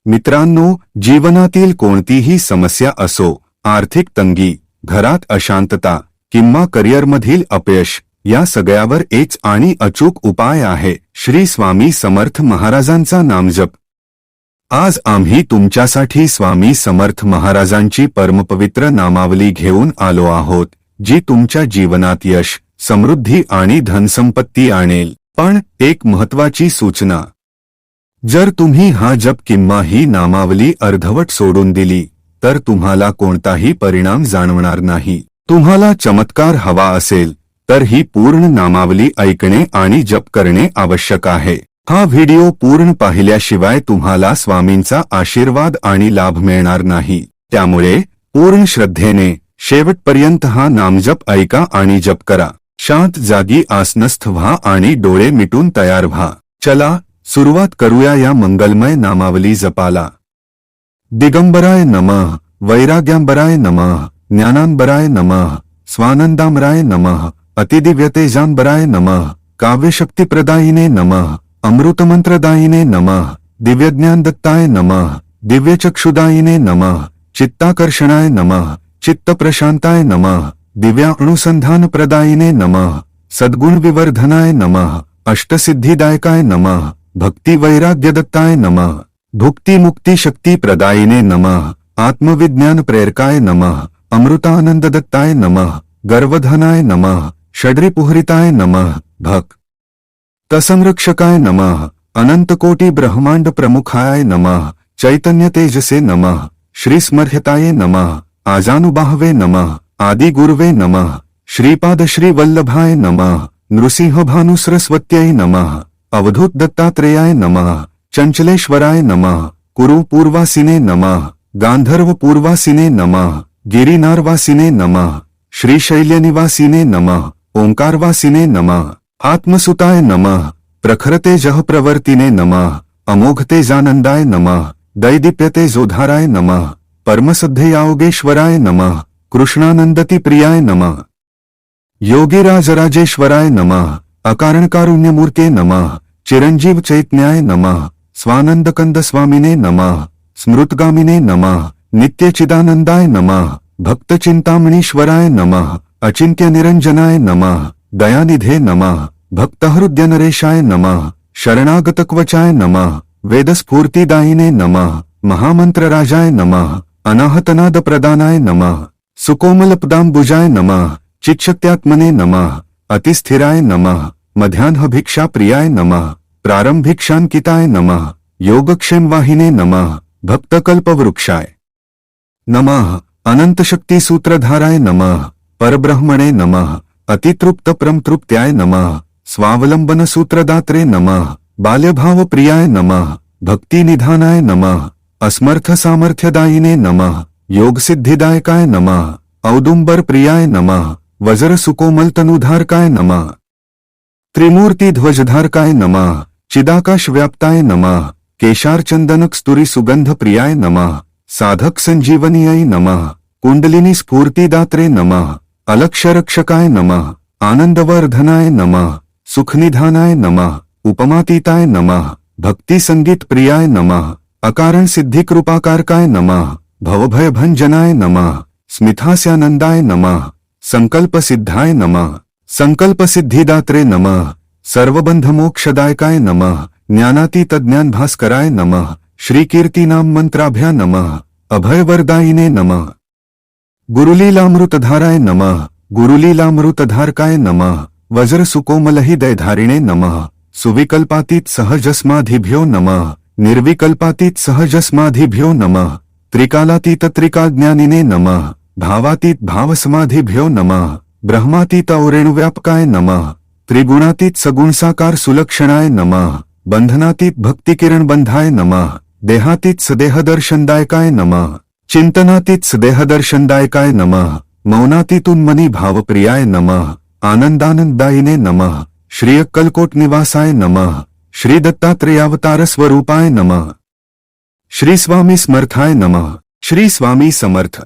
मित्रांनो, जीवनातील कोणतीही समस्या असो, आर्थिक तंगी, घरात अशांतता किंवा करिअरमधील अपयश, या सगळ्यावर एक आणि अचूक उपाय आहे, श्री स्वामी समर्थ महाराजांचा नामजप। आज आम्ही तुमच्यासाठी स्वामी समर्थ महाराजांची परमपवित्र नामावली घेऊन आलो आहोत, जी तुमच्या जीवनात यश, समृद्धी आणि धनसंपत्ती आणेल। पण एक महत्त्वाची सूचना, जर तुम्ही हा जप किंवा ही नामावली अर्धवट सोडून दिली तर तुम्हाला कोणताही परिणाम जाणवणार नाही। तुम्हाला चमत्कार हवा असेल तर ही पूर्ण नामावली ऐकणे आणि जप करणे आवश्यक आहे। हा व्हिडिओ पूर्ण पाहिल्याशिवाय तुम्हाला स्वामींचा आशीर्वाद आणि लाभ मिळणार नाही। त्यामुळे पूर्ण श्रद्धेने शेवटपर्यंत हा नामजप ऐका आणि जप करा। शांत जागी आसनस्थ व्हा आणि डोळे मिटून तयार व्हा। चला सुरुवात करूया या मंगलमय नामावली जपाला। दिगंबराय नमः, वैराग्यांबराय नमः, ज्ञानांबराय नमः, स्वानंदामराय नमः, अतिदिव्यतेजांबराय नमः, काव्यशक्तिप्रदायिने नमः, अमृतमंत्रदायिने नमः, दिव्यज्ञानदत्ताय नमः, दिव्यचक्षुदायिने नमः, चित्ताकर्षणाय नमः, चित्तप्रशांताय नमः, दिव्यानुसंधानप्रदायिने नमः, सद्गुणविवर्धनाय नमः, अष्टसिद्धिदायकाय नमः, भक्तिवैराग्यदत्ताय नमः, भुक्तिमुक्तिशक्तिप्रदायिने नमः, आत्मविज्ञानप्रेरकाय नमः, अमृतानंददत्ताय नमः, गर्वधनाय नमः, षड्रिपुहरिताय नमः, भक्तसंरक्षकाय नमः, अनंतकोटि ब्रह्मांड प्रमुखाय नमः, चैतन्यतेजसे नमः, श्रीस्मर्यताये नमः, आजानुबाहवे नमः, आदिगुरुवे नमः, श्रीपादश्रीवल्लभाय नमः, नृसिंहभानुसरस्वत्यै नमः, अवधूत दत्तात्रेयाय नमः, चंचलेश्वराय नमः, कुरुपूर्वासिने नमः, गांधर्वपूर्वासिने नमः, गिरिनारवासिने नमः, श्रीशैल्यनिवासिने नमः, ओंकारवासिने नमः, आत्मसुताय नमः, प्रखरतेजःप्रवर्तिने नमः, अमोघतेजानंदाय नमः, दैदीप्यतेजोधाराय नमः, परमसिद्धयोगेश्वराय नमः, कृष्णानंदतिप्रियाय नमः, योगिराजराजेश्वराय नमः, अकारणकारुण्यमूर्ते नमः, चिरंजीव चैतन्याय नमः, स्वानंदकंदस्वामिने नमः, स्मृतगामिने नमः, नित्यचिदानंदाय नमः, भक्तचिंतामणीश्वराय नमः, अचिंत्यनिरंजनाय नमः, दयानिधे नमः, भक्तहृदयनरेशाय नमः, शरणागतकवचाय नमः, वेदस्फूर्तिदायिने नमः, महामंत्रराजाय नमः, अनाहतनादप्रदानाय नमः, सुकोमलपदांबुजाय नमः, चित्शक्त्यात्मने नमः, अतिस्थिराय नमः, मध्याह्नभिक्षाप्रियाय नमः, प्रारंभिक्षांकिताय नमः, योगक्षेमवाहिने नमः, भक्तकल्पवृक्षाय नमः, अनंतशक्तिसूत्रधाराय नमः, परब्रह्मणे नमः, अतितृप्तप्रमतृप्त्याय नमः, स्वावलंबनसूत्रदात्रे नमः, बाल्यभावप्रियाय नमः, भक्तिनिधानाय नमः, असमर्थसामर्थ्यदायिने नमः, योगसिद्धिदायकाय नमः, औदुंबरप्रियाय नमः, वज्रसुकोमलतनुधारकाय नमः, त्रिमूर्तिध्वजधारकाय नमः, चिदाकाशव्याप्ताय नमः, केशारचंदनकस्तुरीसुगंधप्रियाय नमः, साधकसंजीवनीयै नमः, कुंडलिनीस्फूर्तिदात्रे नमः, अलक्ष्यरक्षकाय नमः, आनंदवर्धनाय नमः, सुखनिधानाय नमः, उपमातीताय नमः, भक्तिसंगीतप्रियाय नमः, अकारणसिद्धिकृपाकारकाय नमः, भवभयभंजनाय नमः, स्मितास्यानंदाय नमः, संकल्पसिद्धाय नमः, संकल्पसिद्धिदात्रे नमः, सर्वबंधमोक्षदायकाय नमः, ज्ञानातीतज्ञानभास्कराय नमः, श्रीकीर्तिनाम मंत्राभ्या नमः, अभयवरदायिने नमः, गुरुलीलामृतधाराय नमः, गुरुलीलामृतधारकाय नमः, वज्रसुकोमलहृदयधारिणे नमः, सुविकल्पातीत सहजसमाधिभ्यो नमः, निर्विकल्पातीत सहजसमाधिभ्यो नमः, त्रिकालातीत त्रिकालज्ञानिने नमः, भावातीत भावसमाधिभ्यो नमः, ब्रह्मातीत औरेणुव्यापकाय नमः, त्रिगुणातीत सगुणसाकार सुलक्षणाय नमः, बंधनातीत भक्तिकिरणबंधाय नमः, देहातीत सदेहदर्शनदायकाय नमः, चिंतनातीत सदेहदर्शनदायकाय नमः, मौनातीतुन्मनी भावप्रियाय नमः, आनंदानंददायिने नमः, श्रीअक्कलकोट नमः, श्री दत्तात्रेयावतार स्वरूपाय नमः, श्री स्वामी समर्थाय नमः। श्री स्वामी समर्थ।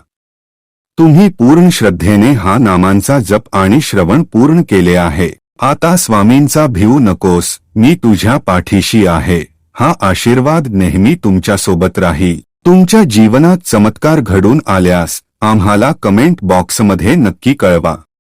तुम्ही पूर्ण श्रद्धेने हा नामांचा जप आणि श्रवण पूर्ण केले आहे। आता स्वामींचा भिवू नकोस, मी तुझ्या पाठीशी आहे, हा आशीर्वाद नेहमी तुमच्यासोबत राहील. तुमच्या जीवनात चमत्कार घडून आल्यास आम्हाला कमेंट बॉक्समध्ये नक्की कळवा.